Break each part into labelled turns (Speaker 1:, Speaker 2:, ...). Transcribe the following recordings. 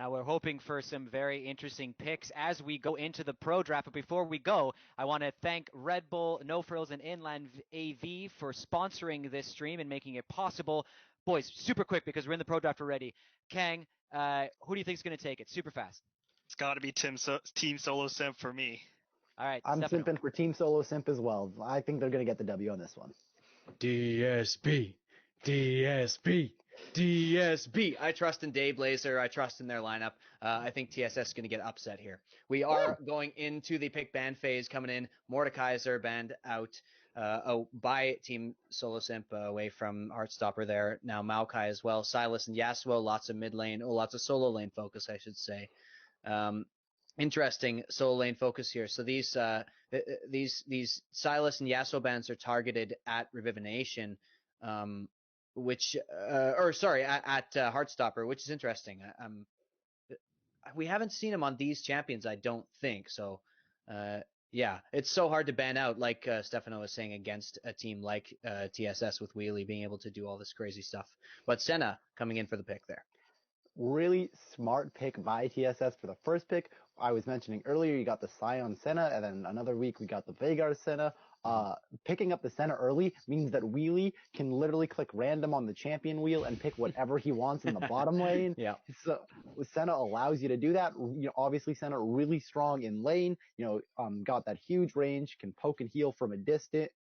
Speaker 1: We're hoping for some very interesting picks as we go into the pro draft. But before we go, I want to thank Red Bull, No Frills, and Inland AV for sponsoring this stream and making it possible. Boys, super quick because we're in the pro draft already. Kang, who do you think is going to take it? Super fast.
Speaker 2: It's got to be Team Solo Simp for me.
Speaker 1: All right,
Speaker 3: I'm
Speaker 1: Stefano.
Speaker 3: simping for Team Solo Simp as well. I think they're going to get the W on this one.
Speaker 4: DSB. I trust in Dayblazer. I trust in their lineup. I think TSS is going to get upset here. We are going into the pick ban phase coming in. Mordekaiser banned out by Team Solo Simp away from Heartstopper there. Now Maokai as well. Silas and Yasuo, lots of mid lane. Lots of solo lane focus, I should say. Interesting solo lane focus here. So these Silas and Yasuo bans are targeted at Revivination. At Heartstopper, which is interesting. We haven't seen him on these champions, I don't think. So, yeah, it's so hard to ban out, like Stefano was saying, against a team like TSS with Wheelie being able to do all this crazy stuff. But Senna coming in for the pick there.
Speaker 3: Really smart pick by TSS for the first pick. I was mentioning earlier, you got the Sion Senna, and then another week we got the Veigar Senna. Picking up the Senna early means that Wheelie can literally click random on the champion wheel and pick whatever he wants in the bottom lane.
Speaker 1: Yeah.
Speaker 3: So Senna allows you to do that. Obviously Senna really strong in lane. Got that huge range, can poke and heal from a distance.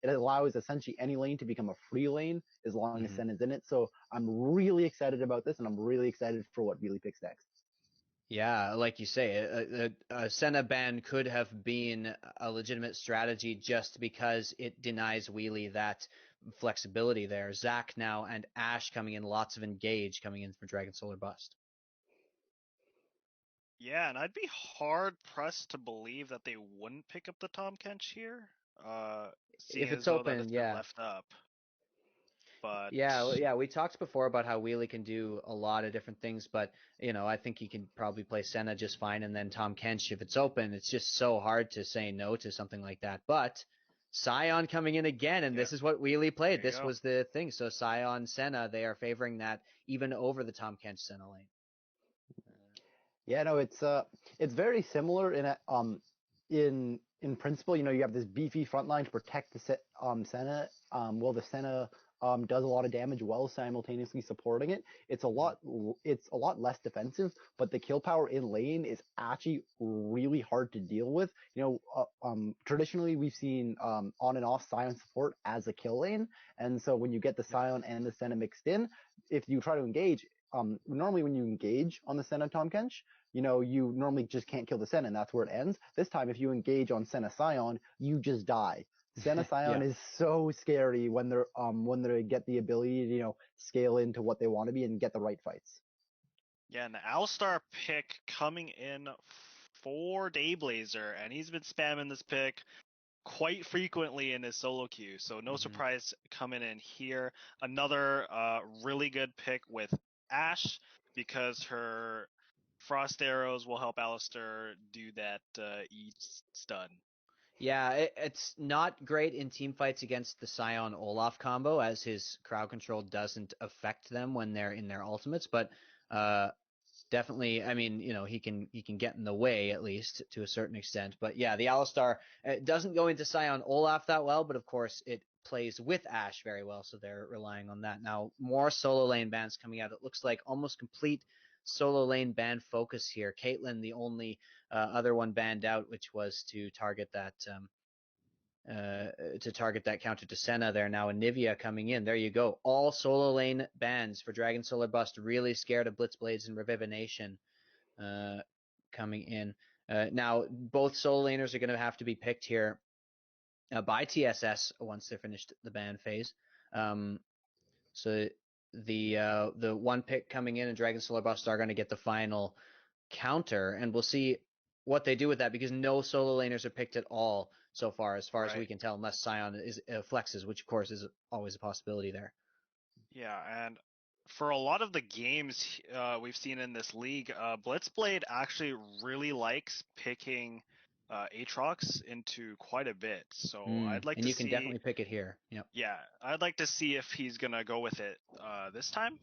Speaker 3: It allows essentially any lane to become a free lane as long as Senna's in it. So I'm really excited about this, and I'm really excited for what Wheelie picks next.
Speaker 4: Yeah, like you say, a Senna ban could have been a legitimate strategy just because it denies Wheelie that flexibility there. Zach now and Ashe coming in, lots of engage coming in for Dragon Solar Bust.
Speaker 2: Yeah, and I'd be hard pressed to believe that they wouldn't pick up the Tahm Kench here.
Speaker 4: If it's open, yeah.
Speaker 2: Left up. But
Speaker 4: yeah, we talked before about how Wheelie can do a lot of different things, but I think he can probably play Senna just fine, and then Tahm Kench, if it's open, it's just so hard to say no to something like that. But Sion coming in again, and this is what Wheelie played. This was the thing. So Sion, Senna, they are favoring that even over the Tahm Kench Senna lane.
Speaker 3: Yeah, no, it's very similar in principle. You have this beefy front line to protect the Senna. The Senna does a lot of damage while simultaneously supporting it. It's a lot less defensive, but the kill power in lane is actually really hard to deal with. Traditionally we've seen on and off Sion support as a kill lane, and so when you get the Sion and the Senna mixed in, if you try to engage, normally when you engage on the Senna Tahm Kench, you normally just can't kill the Senna, and that's where it ends. This time, if you engage on Senna Sion, you just die. Senna Sion is so scary when they get the ability to scale into what they want to be and get the right fights.
Speaker 2: Yeah, and the Alistar pick coming in for Dayblazer, and he's been spamming this pick quite frequently in his solo queue, so no surprise coming in here. Another really good pick with Ashe, because her Frost Arrows will help Alistar do that E stun.
Speaker 4: Yeah, it's not great in team fights against the Sion Olaf combo, as his crowd control doesn't affect them when they're in their ultimates, but definitely, I mean, he can get in the way, at least to a certain extent. But yeah, the Alistar doesn't go into Sion Olaf that well, but of course it plays with Ashe very well, so they're relying on that. Now, more solo lane bans coming out. It looks like almost complete solo lane ban focus here. Caitlyn, the only other one banned out, which was to target that counter to Senna there. Now Anivia coming in. There you go. All solo lane bans for Dragon Solar Bust. Really scared of Blitzblades and Revivination coming in. Now both solo laners are going to have to be picked here by TSS once they're finished the ban phase. So the one pick coming in and Dragon Solar Bust are going to get the final counter, and we'll see what they do with that, because no solo laners are picked at all so far as we can tell, unless Sion is flexes, which of course is always a possibility there.
Speaker 2: Yeah, and for a lot of the games we've seen in this league, Blitzblade actually really likes picking Aatrox into quite a bit. So I'd like to see...
Speaker 4: And you can definitely pick it here. Yep.
Speaker 2: Yeah, I'd like to see if he's going to go with it this time.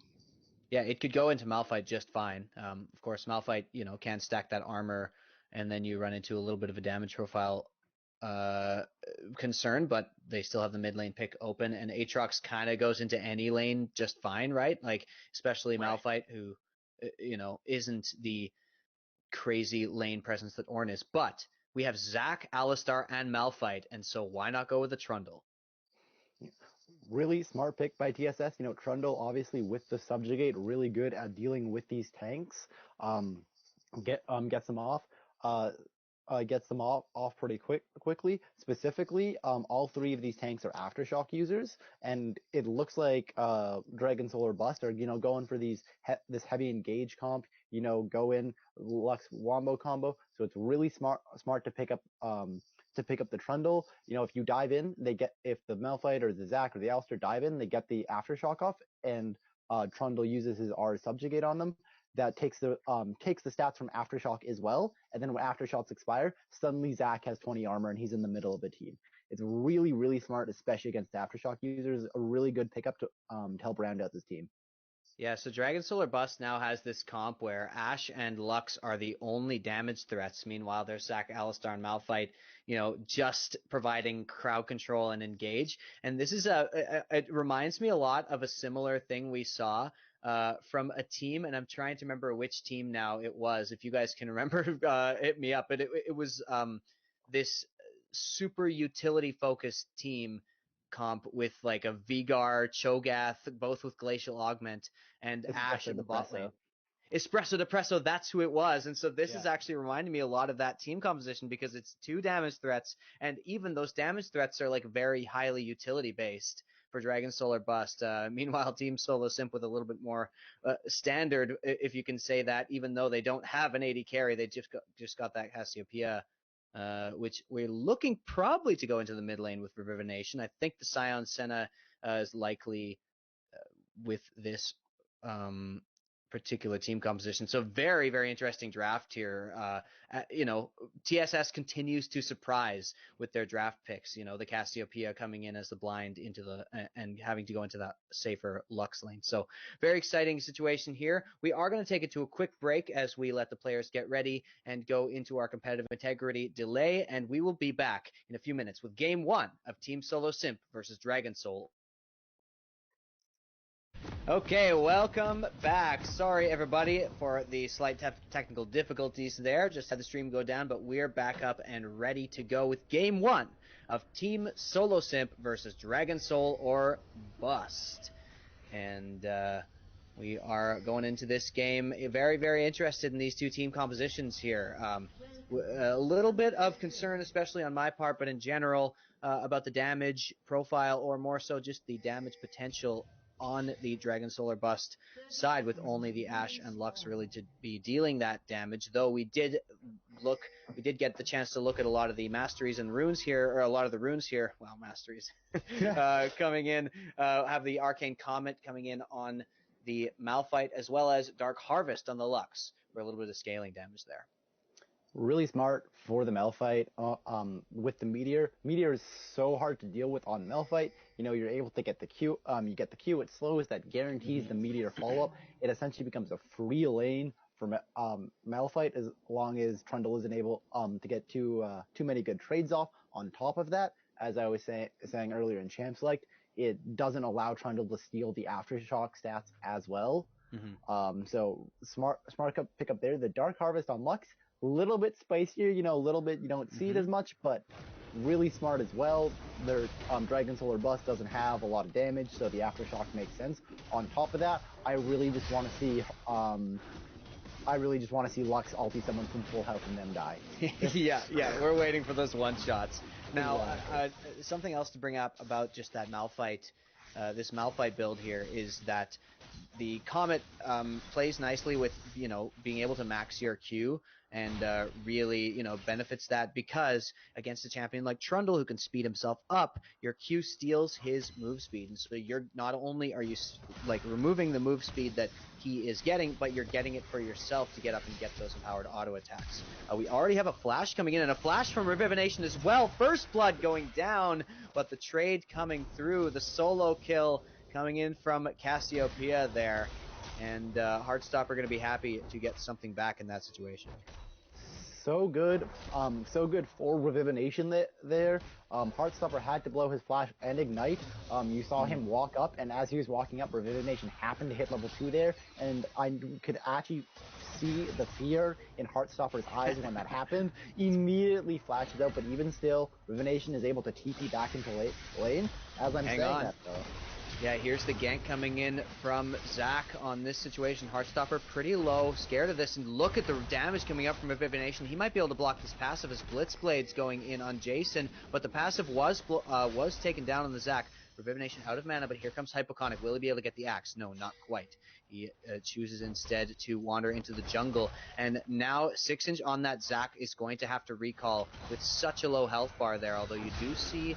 Speaker 4: Yeah, it could go into Malphite just fine. Of course, Malphite, can stack that armor, and then you run into a little bit of a damage profile concern, but they still have the mid lane pick open, and Aatrox kind of goes into any lane just fine, right? Like, especially Malphite, who, isn't the crazy lane presence that Ornn is. But we have Zac, Alistar, and Malphite, and so why not go with the Trundle?
Speaker 3: Really smart pick by TSS. Trundle obviously with the subjugate, really good at dealing with these tanks. Gets them off. Gets them off pretty quickly. Specifically, all three of these tanks are aftershock users, and it looks like Dragon Solar Bust are going for this heavy engage comp. Go in Lux Wombo combo. So it's really smart to pick up the Trundle. If you dive in, if the Malphite or the Zac or the Alistar dive in, they get the aftershock off, and Trundle uses his R subjugate on them. That takes the stats from aftershock as well, and then when aftershocks expire, suddenly Zac has 20 armor and he's in the middle of the team. It's really, really smart, especially against aftershock users. A really good pickup to help round out this team.
Speaker 4: Yeah, so Dragon Solar Bust now has this comp where Ashe and Lux are the only damage threats. Meanwhile, there's Zac, Alistar, and Malphite, just providing crowd control and engage. And this is it reminds me a lot of a similar thing we saw from a team, and I'm trying to remember which team now it was. If you guys can remember, hit me up. But it was this super utility focused team comp with like a Vigar, Cho'Gath, both with Glacial Augment, and Ashe in the bot lane. Espresso Depresso, that's who it was. And so this is actually reminding me a lot of that team composition, because it's 2 damage threats, and even those damage threats are like very highly utility based for Dragon Solar Bust. Meanwhile, Team Solo Simp with a little bit more standard, if you can say that, even though they don't have an AD carry, they just got that Cassiopeia, which we're looking probably to go into the mid lane with Revivination. I think the Sion Senna is likely with this particular team composition. So very, very interesting draft here. TSS continues to surprise with their draft picks. The Cassiopeia coming in as the blind and having to go into that safer Lux lane. So very exciting situation here. We are going to take it to a quick break as we let the players get ready and go into our competitive integrity delay, and we will be back in a few minutes with game 1 of Team Solo Simp versus Dragon Soul. Okay, welcome back. Sorry, everybody, for the slight technical difficulties there. Just had the stream go down, but we're back up and ready to go with Game 1 of Team Solo Simp versus Dragon Soul or Bust. And we are going into this game very, very interested in these two team compositions here. A little bit of concern, especially on my part, but in general, about the damage profile, or more so just the damage potential on the Dragon Solar Bust side, with only the Ashe and Lux really to be dealing that damage. Though we did get the chance to look at a lot of the masteries and runes here, or a lot of the runes here. Well, masteries coming in. Have the Arcane Comet coming in on the Malphite, as well as Dark Harvest on the Lux for a little bit of scaling damage there.
Speaker 3: Really smart for the Malphite with the Meteor. Meteor is so hard to deal with on Malphite. You're able to get the Q. You get the Q, it slows, that guarantees the Meteor follow-up. It essentially becomes a free lane for Malphite, as long as Trundle isn't able to get too many good trades off. On top of that, as I was saying earlier in Champ Select, it doesn't allow Trundle to steal the Aftershock stats as well. So smart pick up there. The Dark Harvest on Lux, a little bit spicier, a little bit, you don't see it as much, but really smart as well. Their Dragon Solar Bust doesn't have a lot of damage, so the Aftershock makes sense. On top of that, I really just want to see Lux ulti someone from full health and then die.
Speaker 4: yeah, we're waiting for those one shots. Now, something else to bring up about just that Malphite, this Malphite build here, is that the Comet plays nicely with, being able to max your Q, and really, benefits that, because against a champion like Trundle, who can speed himself up, your Q steals his move speed. And so you're not only are you like removing the move speed that he is getting, but you're getting it for yourself to get up and get those empowered auto attacks. We already have a flash coming in, and a flash from Revivination as well. First blood going down, but the trade coming through, the solo kill coming in from Cassiopeia there. and Heartstopper going to be happy to get something back in that situation.
Speaker 3: So good for Revivination there. Heartstopper had to blow his flash and ignite. You saw him walk up, and as he was walking up, Revivination happened to hit level 2 there, and I could actually see the fear in Heartstopper's eyes when that happened. Immediately flashes out, but even still, Revivination is able to TP back into lane. As I'm saying that though.
Speaker 4: Yeah, here's the gank coming in from Zach on this situation. Heartstopper pretty low, scared of this, and look at the damage coming up from Revivination. He might be able to block this passive as Blitzblade's going in on Jason, but the passive was taken down on the Zach. Revivination out of mana, but here comes Hypoconic. Will he be able to get the axe? No, not quite. He chooses instead to wander into the jungle, and now 6-inch on that Zach is going to have to recall with such a low health bar there, although you do see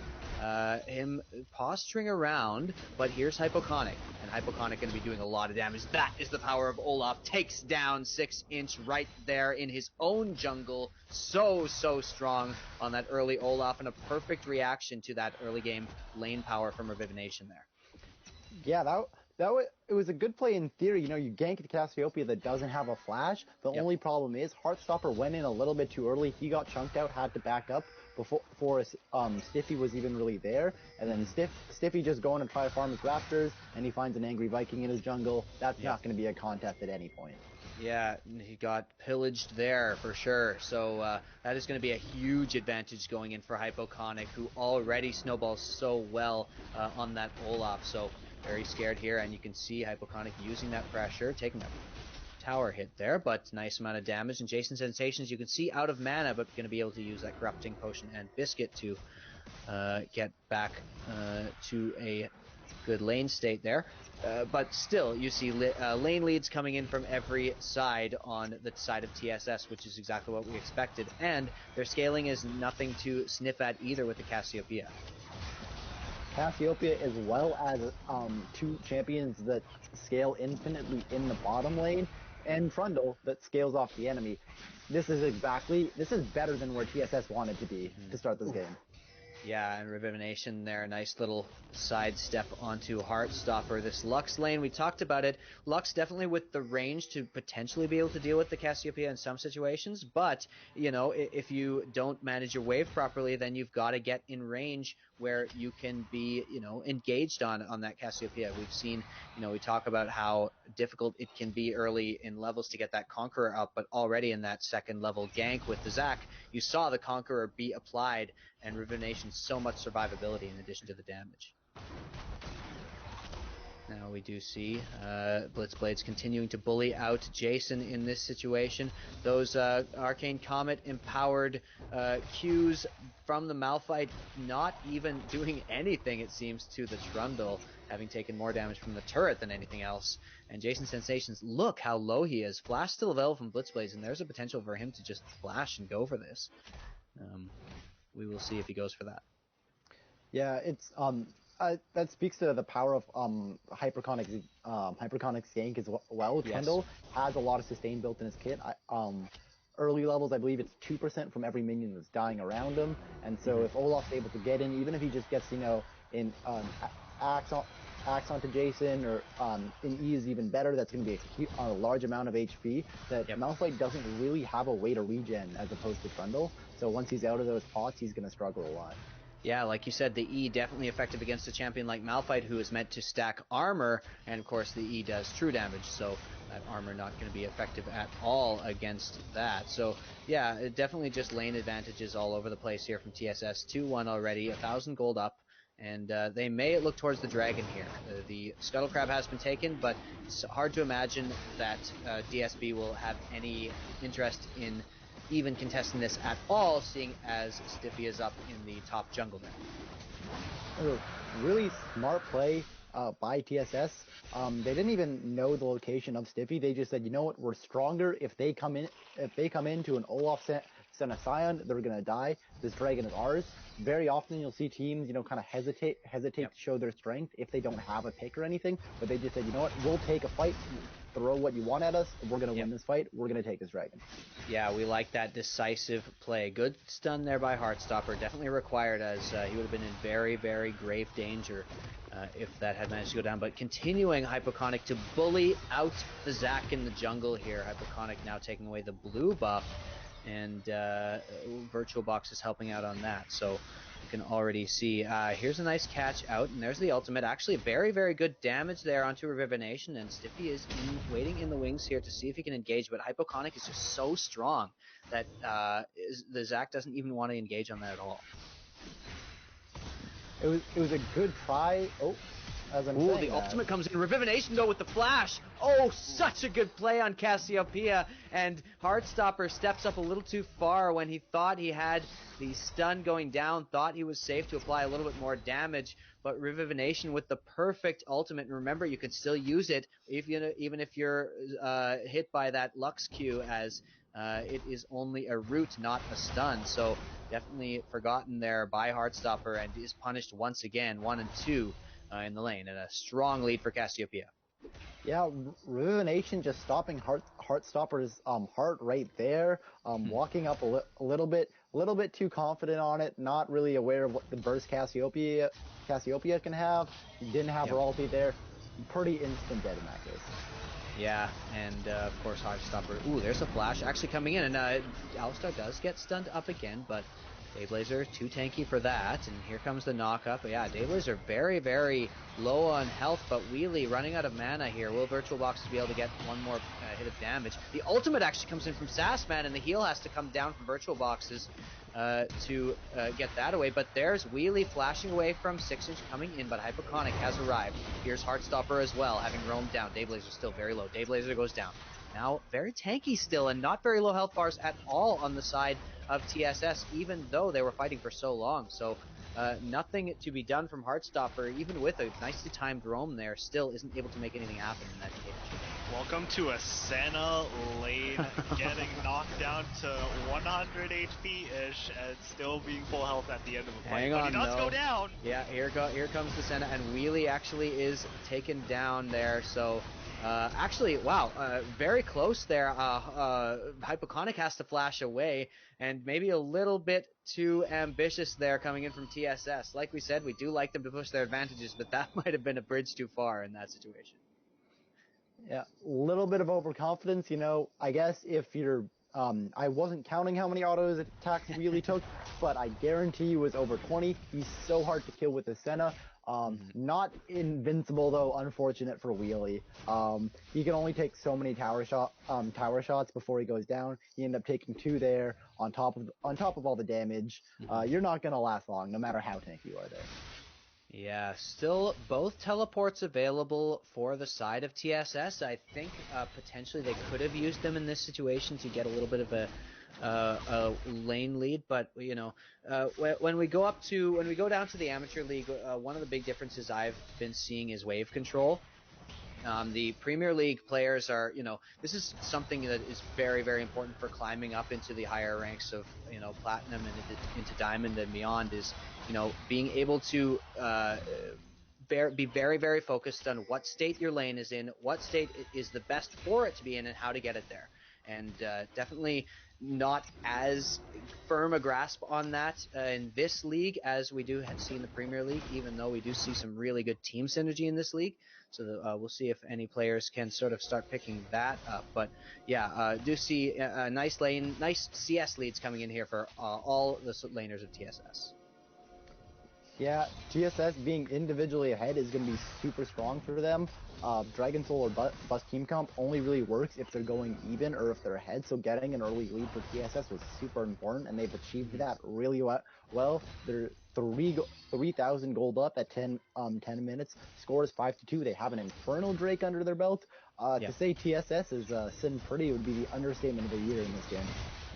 Speaker 4: him posturing around, but here's Hypoconic, and Hypoconic going to be doing a lot of damage. That is the power of Olaf. Takes down 6-inch right there in his own jungle. So strong on that early Olaf, and a perfect reaction to that early game lane power from Revivination there.
Speaker 3: Yeah, it was a good play in theory. You know, you gank the Cassiopeia that doesn't have a flash. The only problem is Heartstopper went in a little bit too early. He got chunked out, had to back up before Stiffy was even really there. And then Stiffy just going to try to farm his Raptors, and he finds an angry Viking in his jungle. That's not going to be a contest at any point.
Speaker 4: Yeah, he got pillaged there for sure. So that is going to be a huge advantage going in for Hypoconic, who already snowballs so well on that Olaf. So very scared here, and you can see Hypoconic using that pressure, taking a tower hit there, but nice amount of damage. And jasonsensationz, you can see out of mana, but going to be able to use that Corrupting Potion and Biscuit to get back to a good lane state there. But still, you see lane leads coming in from every side on the side of TSS, which is exactly what we expected. And their scaling is nothing to sniff at either with the Cassiopeia.
Speaker 3: Cassiopeia, as well as two champions that scale infinitely in the bottom lane, and Trundle that scales off the enemy. This is better than where TSS wanted to be to start this game.
Speaker 4: Yeah, and Revivination there, a nice little sidestep onto Heartstopper. This Lux lane, we talked about it. Lux definitely with the range to potentially be able to deal with the Cassiopeia in some situations, but, you know, if you don't manage your wave properly, then you've got to get in range where you can be, you know, engaged on that Cassiopeia. We've seen, you know, we talk about how difficult it can be early in levels to get that Conqueror up, but already in that second level gank with the Zac, you saw the Conqueror be applied, and Revivination so much survivability in addition to the damage. Now we do see Blitzblades continuing to bully out Jason in this situation. Those Arcane Comet empowered Qs from the Malphite not even doing anything, it seems, to the Trundle, having taken more damage from the turret than anything else. And jasonsensationz, look how low he is. Flash still available from Blitzblades, and there's a potential for him to just flash and go for this. We will see if he goes for that.
Speaker 3: Yeah, it's that speaks to the power of Hypoconic's gank as well.
Speaker 4: Yes.
Speaker 3: Trundle has a lot of sustain built in his kit. Early levels, I believe it's 2% from every minion that's dying around him, and so if Olaf's able to get in, even if he just gets, you know, in axe onto Jason, or in E is even better, that's going to be a large amount of HP that Malphite doesn't really have a way to regen as opposed to Trundle. So once he's out of those pots, he's going to struggle a lot.
Speaker 4: Yeah, like you said, the E definitely effective against a champion like Malphite, who is meant to stack armor, and of course the E does true damage, so that armor not going to be effective at all against that. So yeah, definitely just lane advantages all over the place here from TSS. 2-1 already, 1,000 gold up, and they may look towards the dragon here. The Scuttle Crab has been taken, but it's hard to imagine that DSB will have any interest in even contesting this at all, seeing as Stiffy is up in the top jungle there.
Speaker 3: Really smart play by TSS. They didn't even know the location of Stiffy. They just said, you know what, we're stronger. If they come into an Olaf Senna Sion, they're gonna die. This dragon is ours. Very often you'll see teams, you know, kind of hesitate to show their strength if they don't have a pick or anything. But they just said, you know what, we'll take a fight. Throw what you want at us. We're gonna win this fight. We're gonna take this dragon.
Speaker 4: Yeah, we like that decisive play. Good stun there by Heartstopper. Definitely required, as he would have been in very, very grave danger if that had managed to go down. But continuing Hypoconic to bully out the Zac in the jungle here. Hypoconic now taking away the blue buff, and VirtualBoxs is helping out on that. So you can already see, here's a nice catch out, and there's the ultimate. Actually, very, very good damage there onto Revivination, and Stiffy is waiting in the wings here to see if he can engage, but Hypoconic is just so strong that the Zac doesn't even want to engage on that at all.
Speaker 3: It was a good try. Oh, as I'm saying
Speaker 4: the ultimate comes in. Revivination though with the flash. Oh, such a good play on Cassiopeia, and Heartstopper steps up a little too far when he thought he had the stun going down, thought he was safe to apply a little bit more damage, but Revivination with the perfect ultimate. And remember, you can still use it even if you're hit by that Lux Q, as it is only a root, not a stun. So definitely forgotten there by Heartstopper, and is punished once again, 1 and 2 in the lane, and a strong lead for Cassiopeia.
Speaker 3: Yeah, Revivination just stopping Heartstopper's heart right there, walking up a little bit too confident on it, not really aware of what the burst Cassiopeia can have. Didn't have her ulti there. Pretty instant dead in that case.
Speaker 4: Yeah, and of course Heartstopper. Ooh, there's a flash actually coming in, and Alistar does get stunned up again, but Dayblazer too tanky for that, and here comes the knock-up. But yeah, Dayblazer very, very low on health, but Wheelie running out of mana here. Will VirtualBoxs be able to get one more hit of damage? The ultimate actually comes in from Sassman, and the heal has to come down from VirtualBoxs to get that away. But there's Wheelie flashing away from 6-inch coming in, but Hypoconic has arrived. Here's Heartstopper as well, having roamed down. Dayblazer still very low. Dayblazer goes down. Now very tanky still, and not very low health bars at all on the side of TSS, even though they were fighting for so long. So nothing to be done from Heartstopper, even with a nicely timed roam there, still isn't able to make anything happen in that engagement.
Speaker 2: Welcome to a Senna lane, getting knocked down to 100 HP-ish and still being full health at the end of a fight.
Speaker 4: Hang on,
Speaker 2: but he does go down!
Speaker 4: Yeah, here comes the Senna, and Wheelie actually is taken down there, so actually, wow, very close there. Hypoconic has to flash away, and maybe a little bit too ambitious there coming in from TSS. Like we said, we do like them to push their advantages, but that might have been a bridge too far in that situation.
Speaker 3: Yeah, a little bit of overconfidence, you know. I guess if you're, I wasn't counting how many autos attacks Wheelie took, but I guarantee you it was over 20. He's so hard to kill with the Senna. Not invincible though, unfortunate for Wheelie. He can only take so many tower shots before he goes down. He ended up taking 2 there on top of all the damage. You're not gonna last long, no matter how tanky you are there.
Speaker 4: Yeah, still both teleports available for the side of TSS. I think potentially they could have used them in this situation to get a little bit of a lane lead, but you know, when we go down to the amateur league, one of the big differences I've been seeing is wave control. The Premier League players are, you know, this is something that is very, very important for climbing up into the higher ranks of, you know, Platinum and into Diamond and beyond, is, you know, being able to be very, very focused on what state your lane is in, what state is the best for it to be in, and how to get it there. And definitely not as firm a grasp on that in this league as we do see in the Premier League, even though we do see some really good team synergy in this league. So we'll see if any players can sort of start picking that up. But yeah, do see a nice CS leads coming in here for all the laners of TSS.
Speaker 3: Yeah, TSS being individually ahead is going to be super strong for them. Dragon Soul or Bust Team Comp only really works if they're going even or if they're ahead, so getting an early lead for TSS was super important, and they've achieved that really well. They're 3,000 gold up at 10 minutes, score is 5-2. They have an Infernal Drake under their belt. To say TSS is sitting pretty would be the understatement of the year in this game.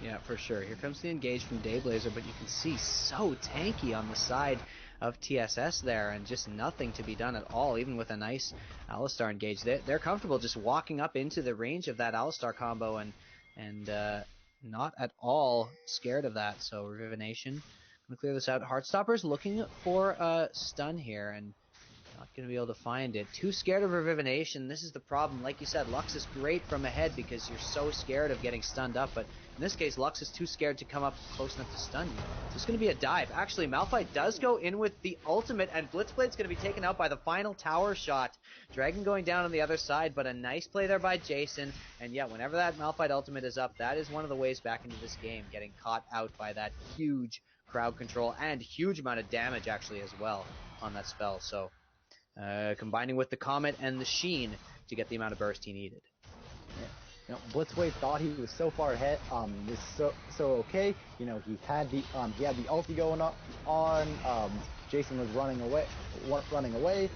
Speaker 4: Yeah, for sure. Here comes the engage from Dayblazer, but you can see so tanky on the side of TSS there, and just nothing to be done at all, even with a nice Alistar engage. They're comfortable just walking up into the range of that Alistar combo and not at all scared of that. So Revivination, I'm going to clear this out. Heartstopper's looking for a stun here and not going to be able to find it. Too scared of Revivination. This is the problem. Like you said, Lux is great from ahead because you're so scared of getting stunned up, but in this case, Lux is too scared to come up close enough to stun you. So it's going to be a dive. Actually, Malphite does go in with the ultimate, and Blitzblade's going to be taken out by the final tower shot. Dragon going down on the other side, but a nice play there by Jason. And yeah, whenever that Malphite ultimate is up, that is one of the ways back into this game, getting caught out by that huge crowd control and huge amount of damage actually as well on that spell. So combining with the Comet and the Sheen to get the amount of burst he needed.
Speaker 3: You know, Blitzwave thought he was so far ahead, was so okay. You know, he had the ulti going on. Jason was running away,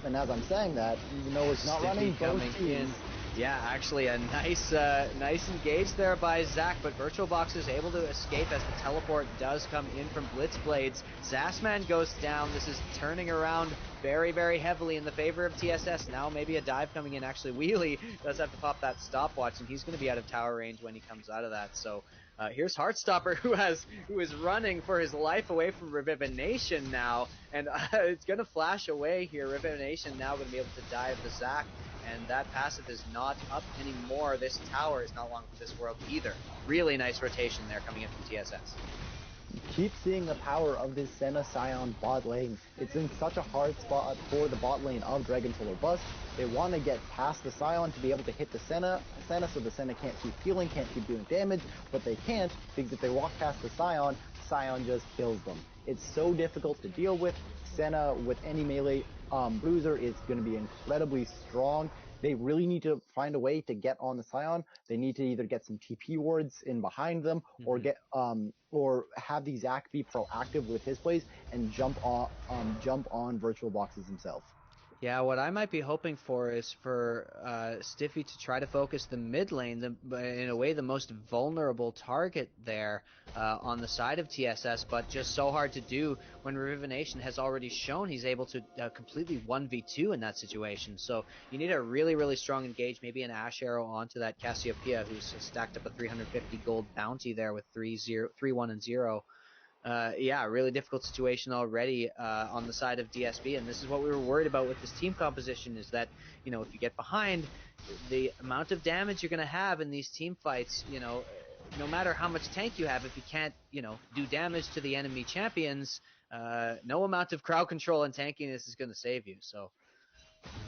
Speaker 3: and as I'm saying that, even though it's not running,
Speaker 4: coming in. Yeah, actually a nice engage there by Zach, but VirtualBoxs is able to escape as the teleport does come in from Blitzblades. Zasman goes down. This is turning around very, very heavily in the favor of TSS. Now maybe a dive coming in. Actually, Wheelie does have to pop that stopwatch, and he's going to be out of tower range when he comes out of that. So here's Heartstopper, who is running for his life away from Revivination now, and it's going to flash away here. Revivination now going to be able to dive the Zac, and that passive is not up anymore. This tower is not long for this world either. Really nice rotation there coming in from TSS.
Speaker 3: Keep seeing the power of this Senna Sion bot lane. It's in such a hard spot for the bot lane of Dragon Solar Bust. They want to get past the Sion to be able to hit the Senna so the Senna can't keep healing, can't keep doing damage, but they can't because if they walk past the Sion just kills them. It's so difficult to deal with. Senna with any melee bruiser is going to be incredibly strong. They really need to find a way to get on the Sion. They need to either get some TP wards in behind them, or get or have the Zac be proactive with his plays and jump on VirtualBoxs himself.
Speaker 4: Yeah, what I might be hoping for is for Stiffy to try to focus the mid lane, in a way the most vulnerable target there on the side of TSS, but just so hard to do when Revivination has already shown he's able to completely 1v2 in that situation. So you need a really, really strong engage, maybe an Ashe arrow onto that Cassiopeia, who's stacked up a 350 gold bounty there with 3-1 and 0. Yeah, really difficult situation already on the side of DSB, and this is what we were worried about with this team composition, is that, you know, if you get behind, the amount of damage you're going to have in these team fights, you know, no matter how much tank you have, if you can't, you know, do damage to the enemy champions, no amount of crowd control and tankiness is going to save you. So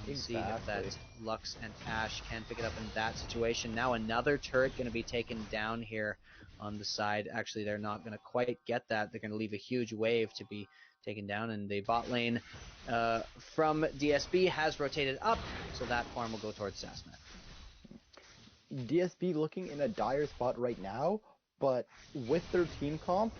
Speaker 4: we'll see if that Lux and Ashe can pick it up in that situation. Now another turret going to be taken down here on the side. Actually, they're not going to quite get that. They're going to leave a huge wave to be taken down, and the bot lane from DSB has rotated up, so that farm will go towards Sasman.
Speaker 3: DSB looking in a dire spot right now, but with their team comp,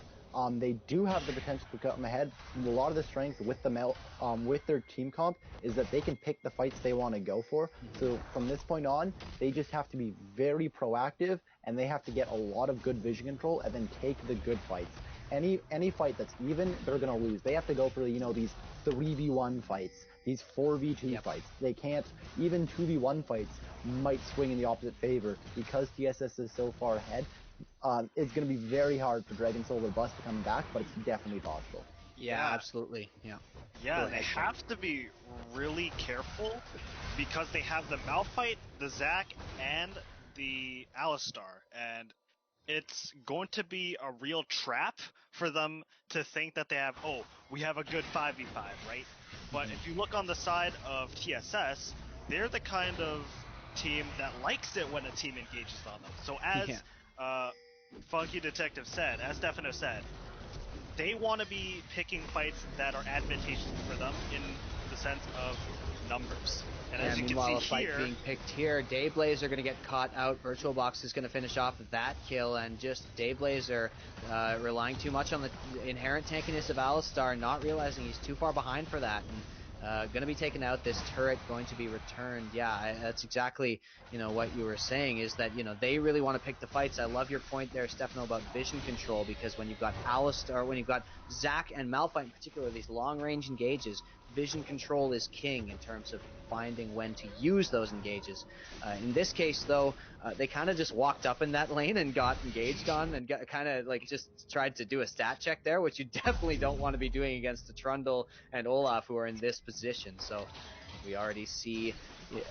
Speaker 3: they do have the potential to come ahead. A lot of the strength with the MEL, with their team comp, is that they can pick the fights they want to go for. So from this point on, they just have to be very proactive, and they have to get a lot of good vision control and then take the good fights. Any fight that's even, they're gonna lose. They have to go for, you know, these 3v1 fights, these 4v2 fights. They can't, even 2v1 fights might swing in the opposite favor because TSS is so far ahead. It's going to be very hard for Dragon Solar Bust to come back, but it's definitely possible.
Speaker 4: Yeah, absolutely.
Speaker 2: Yeah, they have to be really careful because they have the Malphite, the Zac, and the Alistar, and it's going to be a real trap for them to think that they have, oh, we have a good 5v5, right? But if you look on the side of TSS, they're the kind of team that likes it when a team engages on them. So as Funky Detective said, as Stefano said, they want to be picking fights that are advantageous for them in the sense of numbers. And as you
Speaker 4: meanwhile,
Speaker 2: can
Speaker 4: a
Speaker 2: see
Speaker 4: fight
Speaker 2: here,
Speaker 4: being picked here. Dayblazer going to get caught out. VirtualBoxs is going to finish off that kill, and just Dayblazer relying too much on the inherent tankiness of Alistar, not realizing he's too far behind for that. And going to be taken out. This turret going to be returned. Yeah, that's exactly, you know, what you were saying, is that, you know, they really want to pick the fights. I love your point there, Stefano, about vision control, because when you've got Alistar, when you've got Zac and Malphite in particular, these long range engages, vision control is king in terms of finding when to use those engages. In this case, though, they kind of just walked up in that lane and got engaged on and kind of like just tried to do a stat check there, which you definitely don't want to be doing against the Trundle and Olaf, who are in this position. So we already see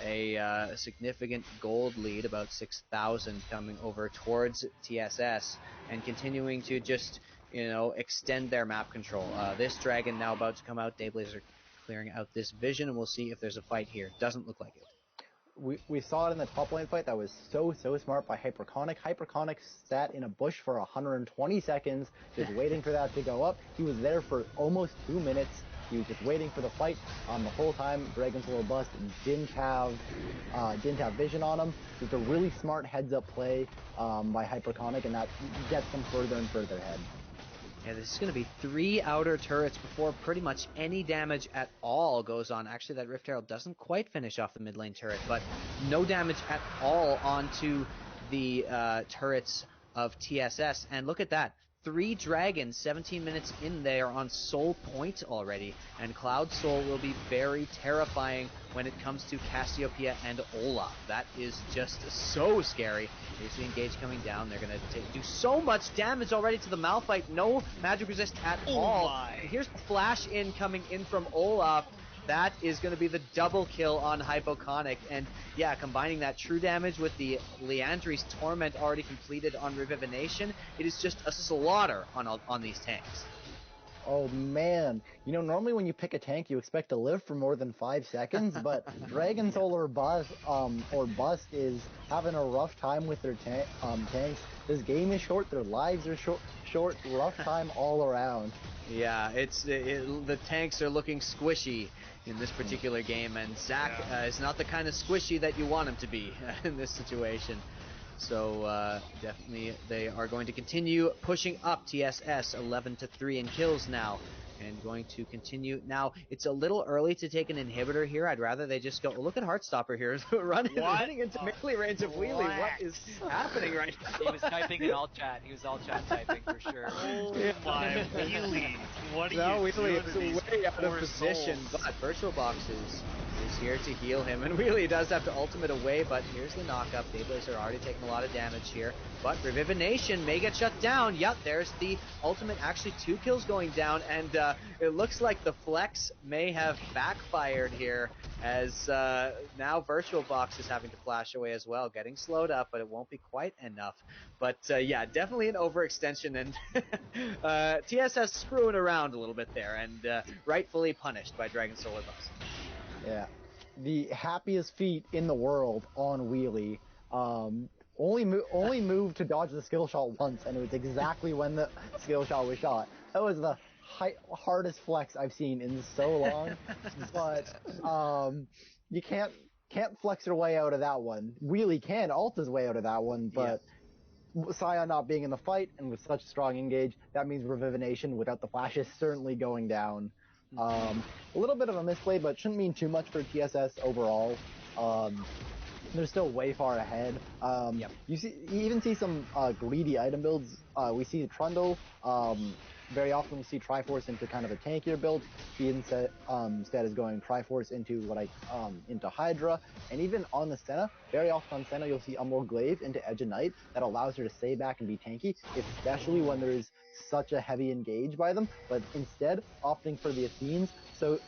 Speaker 4: a significant gold lead, about 6,000 coming over towards TSS and continuing to just, extend their map control. This dragon now about to come out. Dayblazer clearing out this vision, and we'll see if there's a fight here. Doesn't look like it.
Speaker 3: We saw it in the top lane fight. That was so smart by Hypoconic. Hypoconic sat in a bush for 120 seconds, just waiting for that to go up. He was there for almost 2 minutes. He was just waiting for the fight. The whole time, Dragon's Little Bust didn't have vision on him. It's a really smart heads-up play by Hypoconic, and that gets them further and further ahead.
Speaker 4: Yeah, this is going to be 3 outer turrets before pretty much any damage at all goes on. Actually, that Rift Herald doesn't quite finish off the mid lane turret, but no damage at all onto the turrets of TSS. And look at that. 3 dragons, 17 minutes in there on Soul Point already. And Cloud Soul will be very terrifying when it comes to Cassiopeia and Olaf. That is just so scary. Here's the engage coming down. They're going to do so much damage already to the Malphite. No magic resist at all. And here's the flash in coming in from Olaf. That is going to be the double kill on Hypoconic. And yeah, combining that true damage with the Leandri's Torment already completed on Revivination, it is just a slaughter on these tanks.
Speaker 3: Oh man, normally when you pick a tank, you expect to live for more than 5 seconds, but Dragon Soul or Bust is having a rough time with their tanks. This game is short, their lives are short, rough time all around.
Speaker 4: Yeah, the tanks are looking squishy in this particular game, and Zach is not the kind of squishy that you want him to be in this situation. So definitely they are going to continue pushing up. TSS 11-3 in kills now, and going to continue. Now, it's a little early to take an inhibitor here. I'd rather they just go. Look at Heartstopper here, running into melee range of Wheelie. What is happening right now?
Speaker 1: He was typing in all chat. He was all chat typing for sure.
Speaker 2: Oh my Wheelie! What are
Speaker 4: no,
Speaker 2: you
Speaker 4: Wheelie
Speaker 2: doing
Speaker 4: is way out of position, but VirtualBoxs is here to heal him, and Wheelie does have to ultimate away, but here's the knockup. Dayblazer already taking a lot of damage here, but Revivination may get shut down. Yep, there's the ultimate, actually 2 kills going down, and it looks like the flex may have backfired here, as now VirtualBoxs is having to flash away as well, getting slowed up, but it won't be quite enough. But yeah, definitely an overextension, and TSS screwing around a little bit there, and rightfully punished by Dragon Solar Bust.
Speaker 3: Yeah, the happiest feat in the world on Wheelie. Only moved to dodge the skill shot once, and it was exactly when the skill shot was shot. That was the hardest flex I've seen in so long. But you can't flex your way out of that one. Wheelie can ult his way out of that one, but Sion not being in the fight and with such strong engage, that means Revivination without the flash is certainly going down. A little bit of a misplay, but shouldn't mean too much for TSS overall. They're still way far ahead. You even see some greedy item builds. We see Trundle. Very often we see Triforce into kind of a tankier build. He instead is going Triforce into into Hydra, and even on the Senna, very often on Senna you'll see Umbral Glaive into Edge of Night that allows her to stay back and be tanky, especially when there's such a heavy engage by them. But instead, opting for the Athenes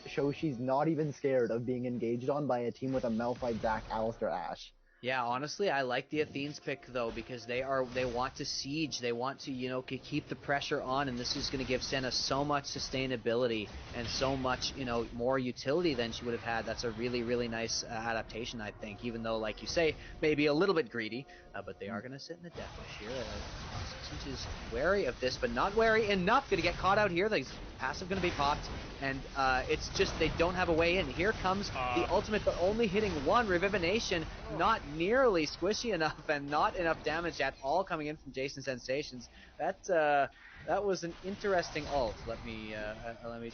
Speaker 3: shows she's not even scared of being engaged on by a team with a Malphite, Zac, Alistar, Ashe.
Speaker 4: Yeah, honestly, I like the Athenes pick though, because they want to siege, they want to keep the pressure on, and this is going to give Senna so much sustainability and so much more utility than she would have had. That's a really nice adaptation, I think. Even though, like you say, maybe a little bit greedy, but they are going to sit in the death wish here. XxSasmanxX is wary of this, but not wary enough. Going to get caught out here. The passive going to be popped, and it's just they don't have a way in. Here comes the ultimate, but only hitting one. Revivination, not nearly squishy enough, and not enough damage at all coming in from jasonsensationz. That was an interesting ult. Let me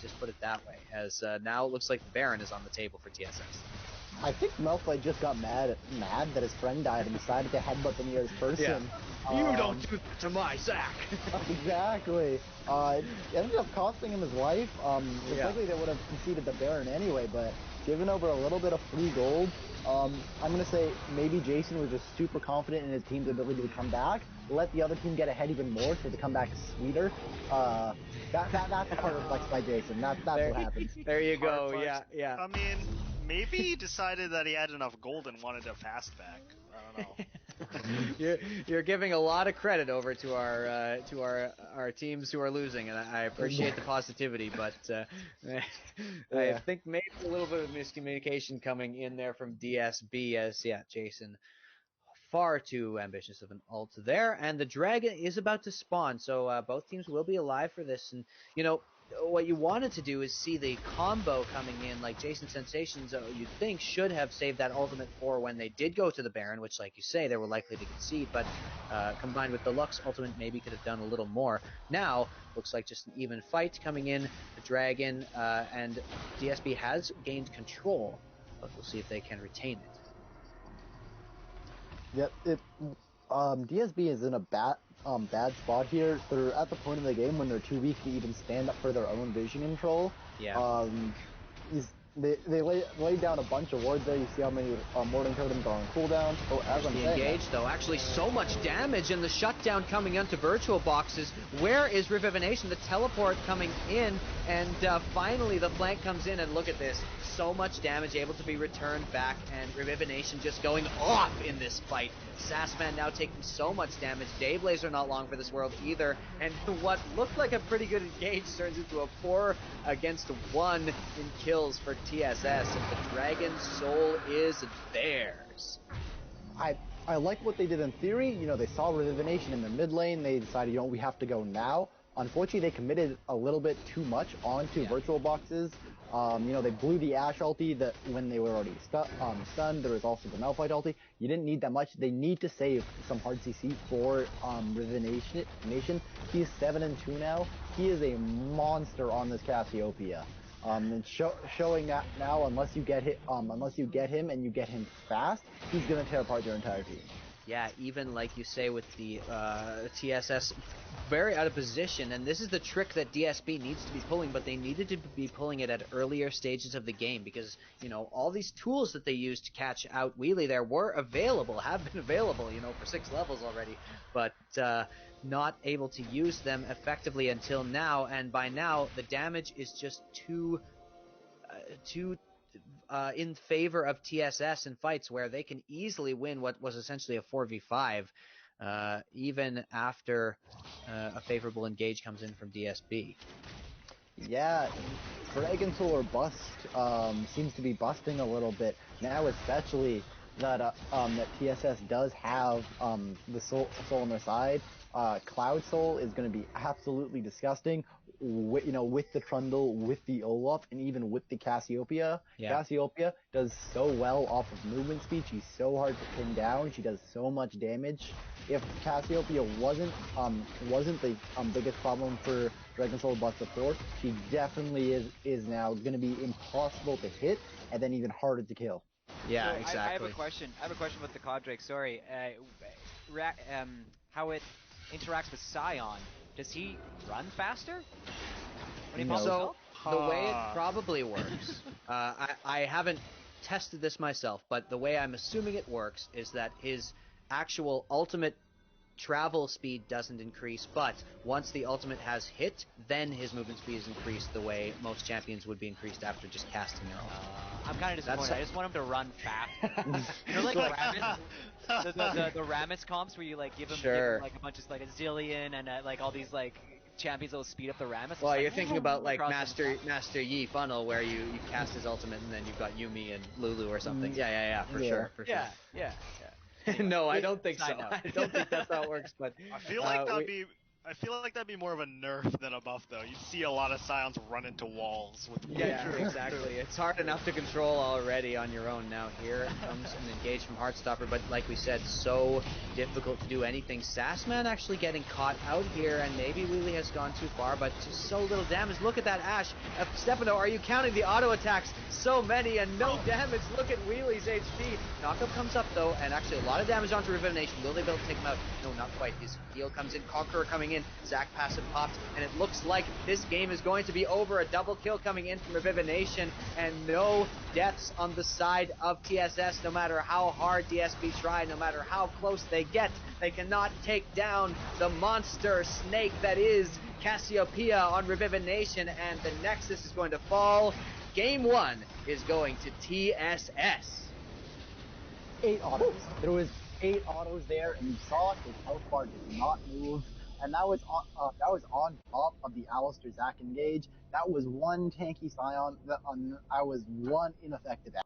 Speaker 4: just put it that way. As now it looks like the Baron is on the table for TSS.
Speaker 3: I think Malphite just got mad that his friend died and decided to headbutt the nearest person.
Speaker 4: You don't do that to my Zach.
Speaker 3: Exactly. It ended up costing him his life. Most likely they would have conceded the Baron anyway, but giving over a little bit of free gold. I'm going to say maybe Jason was just super confident in his team's ability to come back, let the other team get ahead even more so the comeback sweeter. That's hard flex by Jason. That's what happened.
Speaker 4: There you go.
Speaker 2: Hard
Speaker 4: Yeah.
Speaker 2: I mean, maybe he decided that he had enough gold and wanted a fast back. I don't know.
Speaker 4: You're giving a lot of credit over to our teams who are losing, and I appreciate the positivity, but I think maybe a little bit of miscommunication coming in there from DSB as Jason far too ambitious of an ult there, and the dragon is about to spawn, so both teams will be alive for this, and what you wanted to do is see the combo coming in, like jasonsensationz you'd think should have saved that ultimate for when they did go to the Baron, which, like you say, they were likely to concede, but combined with the Lux ultimate, maybe could have done a little more. Now, looks like just an even fight coming in, the dragon, and DSB has gained control, but we'll see if they can retain it.
Speaker 3: Yep, DSB is in a bad spot here. They're at the point in the game when they're too weak to even stand up for their own vision control.
Speaker 4: Yeah.
Speaker 3: They laid down a bunch of wards there. You see how many Morning Totems are on cooldown. Oh, as I'm saying,
Speaker 4: engaged though, actually so much damage, and the shutdown coming onto VirtualBoxs. Where is Revivination? The teleport coming in, and finally the flank comes in, and look at this. So much damage able to be returned back, and Revivination just going off in this fight. SasMan now taking so much damage. Dayblazer not long for this world either, and what looked like a pretty good engage turns into a 4 against 1 in kills for TSS, and the Dragon's soul is theirs.
Speaker 3: I like what they did in theory. They saw Revivination in the mid lane. They decided, we have to go now. Unfortunately, they committed a little bit too much onto VirtualBoxs. They blew the Ashe ulti when they were already stunned. There was also the Malphite ulti. You didn't need that much. They need to save some hard CC for Revivination. He's 7-2 now. He is a monster on this Cassiopeia. And showing that now, unless you get him and you get him fast, he's gonna tear apart your entire team.
Speaker 4: Yeah, even like you say with the TSS, very out of position, and this is the trick that DSB needs to be pulling, but they needed to be pulling it at earlier stages of the game because, all these tools that they used to catch out Wheelie there were available, have been available, for 6 levels already, but not able to use them effectively until now, and by now, the damage is just too in favor of TSS in fights where they can easily win what was essentially a 4v5, even after a favorable engage comes in from DSB.
Speaker 3: Yeah, Dragon Soul or Bust seems to be busting a little bit now, especially that TSS does have the soul on their side. Cloud Soul is going to be absolutely disgusting. With the Trundle, with the Olaf, and even with the Cassiopeia.
Speaker 4: Yeah.
Speaker 3: Cassiopeia does so well off of movement speed. She's so hard to pin down. She does so much damage. If Cassiopeia wasn't the biggest problem for Dragon Soul Bust before, she definitely is now going to be impossible to hit and then even harder to kill.
Speaker 4: Yeah,
Speaker 1: so
Speaker 4: exactly.
Speaker 1: I have a question. With the Codrake. Sorry, how it interacts with Sion. Does he run faster? When he pops
Speaker 4: So the way it probably works, I haven't tested this myself, but the way I'm assuming it works is that his actual ultimate travel speed doesn't increase, but once the ultimate has hit, then his movement speed is increased the way most champions would be increased after just casting their ultimate.
Speaker 1: I'm kind of disappointed. I just want him to run fast. Like Rammus, the Rammus comps where you give him like a bunch of like a zillion and like all these like champions that will speed up the Rammus.
Speaker 4: Well, you're thinking about like Master Yi funnel where you cast his ultimate and then you've got Yuumi and Lulu or something. Yeah, for sure.
Speaker 1: Yeah.
Speaker 4: Anyway, no, I don't think so. I don't think that's how it works. But
Speaker 2: I feel like that'd be I feel like that'd be more of a nerf than a buff, though. You'd see a lot of Scions run into walls with.
Speaker 4: Yeah,
Speaker 3: true.
Speaker 4: exactly. It's hard enough to control already on your own. Now here comes an engage from Heartstopper, but like we said, so difficult to do anything. Sassman actually getting caught out here, and maybe Wheelie has gone too far, but just so little damage. Look at that Ashe. Stefano, are you counting the auto attacks? So many and no damage. Look at Wheelie's HP. Knockup comes up though, and actually a lot of damage onto Revivination. Will they be able to take him out? No, not quite. His heal comes in. Conqueror coming in. Zach passive popped, and it looks like this game is going to be over. A double kill coming in from Revivination, and no deaths on the side of TSS. No matter how hard DSP try, no matter how close they get, they cannot take down the monster snake that is Cassiopeia on Revivination, and the Nexus is going to fall. Game 1 is going to TSS.
Speaker 3: 8 autos. There was 8 autos there, and you saw his health bar did not move, and that was on top of the Alistar Zac engage. That was one tanky Sion. That was one ineffective.